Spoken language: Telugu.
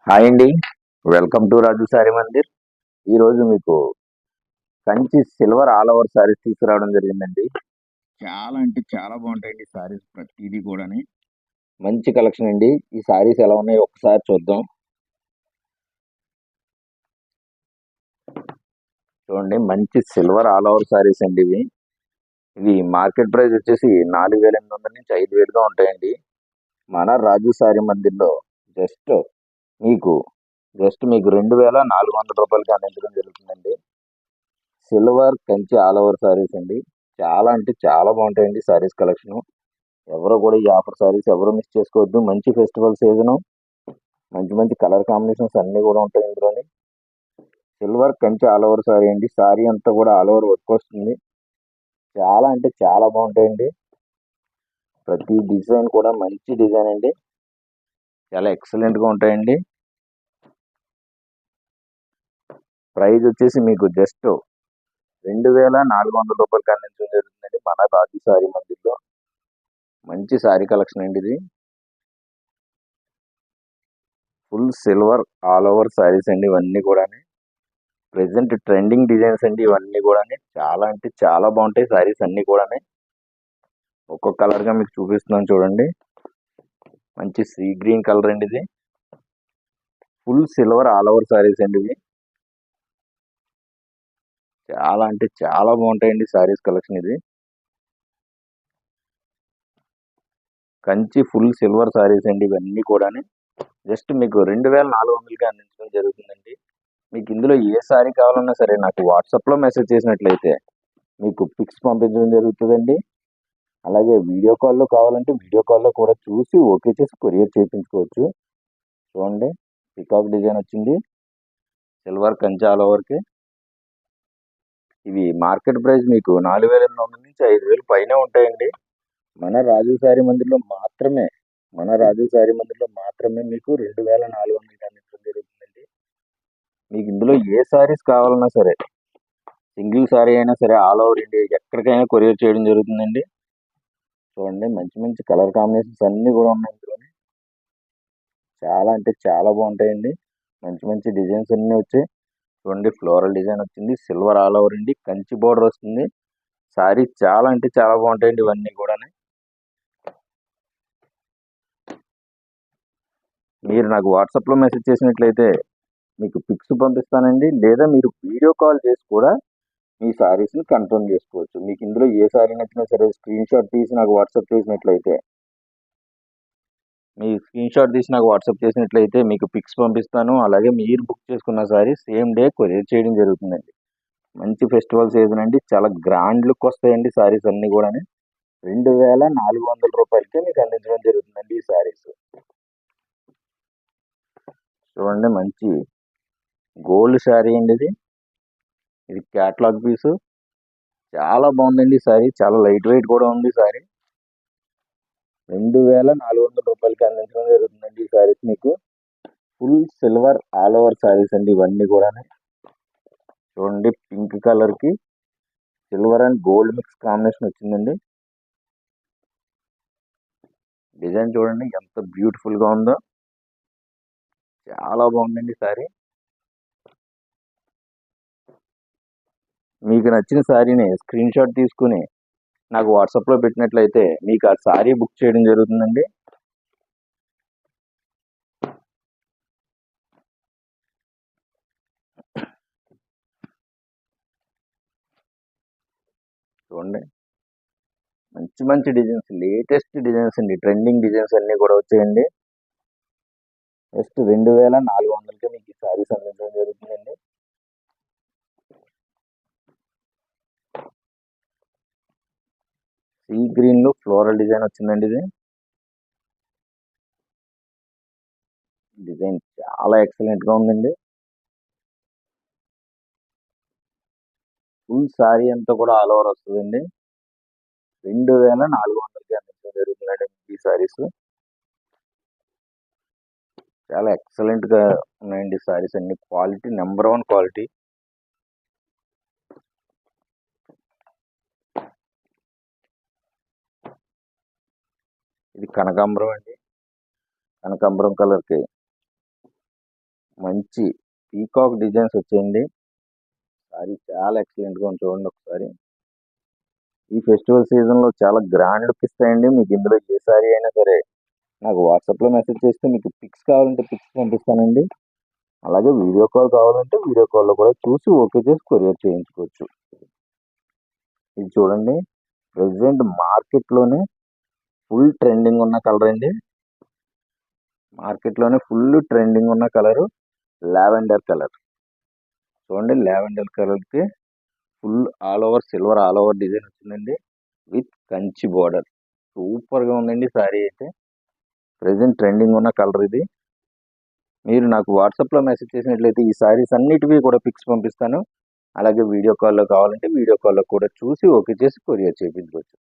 హాయ్ అండి. Welcome to Raju sorry Mandir. ఈరోజు మీకు Kanchi silver all over saris తీసుకురావడం జరిగిందండి. చాలా అంటే చాలా బాగుంటాయండి సారీస్ ప్రతిదీ కూడాని. మంచి కలెక్షన్ అండి. ఈ సారీస్ ఎలా ఉన్నాయో ఒకసారి చూద్దాం. చూడండి, మంచి సిల్వర్ ఆల్ ఓవర్ సారీస్ అండి ఇవి. ఇవి మార్కెట్ ప్రైస్ వచ్చేసి 4,800 నుంచి 5,000గా ఉంటాయండి. మన రాజు సారీ మందిర్లో జస్ట్ మీకు జస్ట్ మీకు 2,400 రూపాయలకి అందించడం జరుగుతుందండి. Silver Kanchi all over saris అండి. చాలా అంటే చాలా బాగుంటాయండి సారీస్ కలెక్షన్. ఎవరు కూడా ఈ ఆఫర్ సారీస్ ఎవరు మిస్ చేసుకోవద్దు. మంచి ఫెస్టివల్ సీజన్, మంచి మంచి కలర్ కాంబినేషన్స్ అన్ని కూడా ఉంటాయి ఇందులోని. Silver Kanchi all over sorry అండి. సారీ అంతా కూడా ఆల్ ఓవర్ వర్క్ వస్తుంది. చాలా అంటే చాలా బాగుంటాయండి. ప్రతి డిజైన్ కూడా మంచి డిజైన్ అండి. చాలా ఎక్సలెంట్ గా ఉంటాయండి. ప్రైస్ వచ్చేసి మీకు జస్ట్ 2,400 రూపాయలకి అందించడం జరుగుతుందండి మన రాజు సారీ మందిర్లో. మంచి సారీ కలెక్షన్ అండి ఇది. Full silver all over saris అండి ఇవన్నీ కూడా. ప్రెసెంట్ ట్రెండింగ్ డిజైన్స్ అండి ఇవన్నీ కూడా. చాలా అంటే చాలా బాగుంటాయి సారీస్ అన్ని కూడా. ఒక్కొక్క కలర్ గా మీకు చూపిస్తున్నాను చూడండి. మంచి సీ గ్రీన్ కలర్ అండి ఇది. Full silver all over saris అండి ఇవి. చాలా అంటే చాలా బాగుంటాయండి సారీస్ కలెక్షన్ ఇది. కంచి ఫుల్ సిల్వర్ సారీస్ అండి ఇవన్నీ కూడా. జస్ట్ మీకు 2,400కి అందించడం జరుగుతుందండి. మీకు ఇందులో ఏ సారీ కావాలన్నా సరే నాకు వాట్సాప్ లో మెసేజ్ చేసినట్లయితే మీకు పిక్స్ పంపించడం జరుగుతుందండి. అలాగే వీడియో కాల్లో కావాలంటే వీడియో కాల్లో కూడా చూసి ఓకే చేసి కొరియర్ చేయించుకోవచ్చు. చూడండి, పికాక్ డిజైన్ వచ్చింది. సిల్వర్ కంచి ఆల్ ఓవర్కి. ఇవి మార్కెట్ ప్రైస్ మీకు 4,800 నుంచి 5,000 పైనే ఉంటాయండి. మన రాజు సారీ మందిర్లో మాత్రమే మీకు 2,400 అందించడం జరుగుతుందండి. మీకు ఇందులో ఏ సారీస్ కావాలన్నా సరే, సింగిల్ సారీ అయినా సరే ఆల్ ఓవర్ ఇండియా ఎక్కడికైనా కొరియర్ చేయడం జరుగుతుందండి. చూడండి, మంచి మంచి కలర్ కాంబినేషన్స్ అన్ని కూడా ఉన్నాయి ఇందులో. చాలా అంటే చాలా బాగుంటాయండి. మంచి మంచి డిజైన్స్ అన్ని వచ్చాయి. చూడండి, ఫ్లోరల్ డిజైన్ వచ్చింది. సిల్వర్ ఆల్ ఓవర్ అండి. కంచి బోర్డర్ వస్తుంది. సారీ చాలా అంటే చాలా బాగుంటాయండి ఇవన్నీ కూడా. మీరు నాకు వాట్సాప్ లో మెసేజ్ చేసినట్లయితే మీకు పిక్స్ పంపిస్తానండి. లేదా మీరు వీడియో కాల్ చేసి కూడా మీ సారీస్ ని కన్ఫర్మ్ చేసుకోవచ్చు. మీకు ఇందులో ఏ సారీ నచ్చినా సరే స్క్రీన్ షాట్ తీసి నాకు వాట్సాప్ చేసినట్లయితే మీకు పిక్స్ పంపిస్తాను. అలాగే మీరు బుక్ చేసుకున్న సారీ సేమ్ డే కొరియర్ చేయడం జరుగుతుందండి. మంచి ఫెస్టివల్ సీజన్ అండి. చాలా గ్రాండ్ లుక్ వస్తాయండి సారీస్ అన్ని కూడా. 2,400 రూపాయలకే మీకు అందించడం జరుగుతుందండి ఈ సారీస్. చూడండి, మంచి గోల్డ్ శారీ అండి ఇది. ఇది క్యాట్లాగ్ పీస్. చాలా బాగుందండి ఈ సారీ. చాలా లైట్ వెయిట్ కూడా ఉంది సారీ. 2,400 రూపాయలకి అందించడం జరుగుతుందండి ఈ సారీస్ మీకు. Full silver all over saris అండి ఇవన్నీ కూడా. చూడండి, పింక్ కలర్ కి silver and gold mix combination వచ్చిందండి. డిజైన్ చూడండి ఎంత బ్యూటిఫుల్ గా ఉందో. చాలా బాగుందండి సారీ. మీకు నచ్చిన సారీని స్క్రీన్ షాట్ తీసుకుని నాకు వాట్సాప్ లో పెట్టినట్లయితే మీకు ఆ సారీ బుక్ చేయడం జరుగుతుందండి. చూడండి, మంచి మంచి డిజైన్స్, లేటెస్ట్ డిజైన్స్ అండి. ట్రెండింగ్ డిజైన్స్ అన్ని కూడా వచ్చాయండి. జస్ట్ 2,400కే మీకు ఈ సారీస్ అందించడం జరుగుతుందండి. సీ గ్రీన్ లో ఫ్లోరల్ డిజైన్ వచ్చిందండి ఇది. డిజైన్ చాలా ఎక్సలెంట్ గా ఉందండి. ఫుల్ సారీ అంతా కూడా ఆల్ ఓవర్ వస్తుందండి. 2,400కి అందించడం జరుగుతుందండి ఈ సారీస్. చాలా ఎక్సలెంట్ గా ఉన్నాయండి సారీస్ అన్ని. Quality number 1 quality. ఇది కనకాంబరం అండి. కనకాంబరం కలర్ కి మంచి పీకాక్ డిజైన్స్ వచ్చాయండి. సారీ చాలా ఎక్సలెంట్గా ఉంది, చూడండి ఒకసారి. ఈ ఫెస్టివల్ సీజన్లో చాలా గ్రాండ్ లుక్ ఇస్తాయండి. మీకు ఇందులో ఏ సారీ అయినా సరే నాకు వాట్సాప్లో మెసేజ్ చేస్తే మీకు పిక్స్ కావాలంటే పిక్స్ పంపిస్తానండి. అలాగే వీడియో కాల్ కావాలంటే వీడియో కాల్లో కూడా చూసి ఓకే చేసి కొరియర్ చేయించుకోవచ్చు. ఇది చూడండి, ప్రెసెంట్ మార్కెట్లోనే ఫుల్ ట్రెండింగ్ ఉన్న కలర్ అండి. మార్కెట్లోనే ఫుల్ ట్రెండింగ్ ఉన్న కలరు లావెండర్ కలర్. చూడండి, లావెండర్ కలర్కి full all over silver all over design వచ్చిందండి విత్ కంచి బోర్డర్. సూపర్గా ఉందండి సారీ అయితే. ప్రెసెంట్ ట్రెండింగ్ ఉన్న కలర్ ఇది. మీరు నాకు వాట్సాప్లో మెసేజ్ చేసినట్లయితే ఈ సారీస్ అన్నిటివి కూడా పిక్స్ పంపిస్తాను. అలాగే వీడియో కాల్లో కావాలంటే వీడియో కాల్లో కూడా చూసి ఓకే చేసి కొరియర్ చేయించుకోవచ్చు.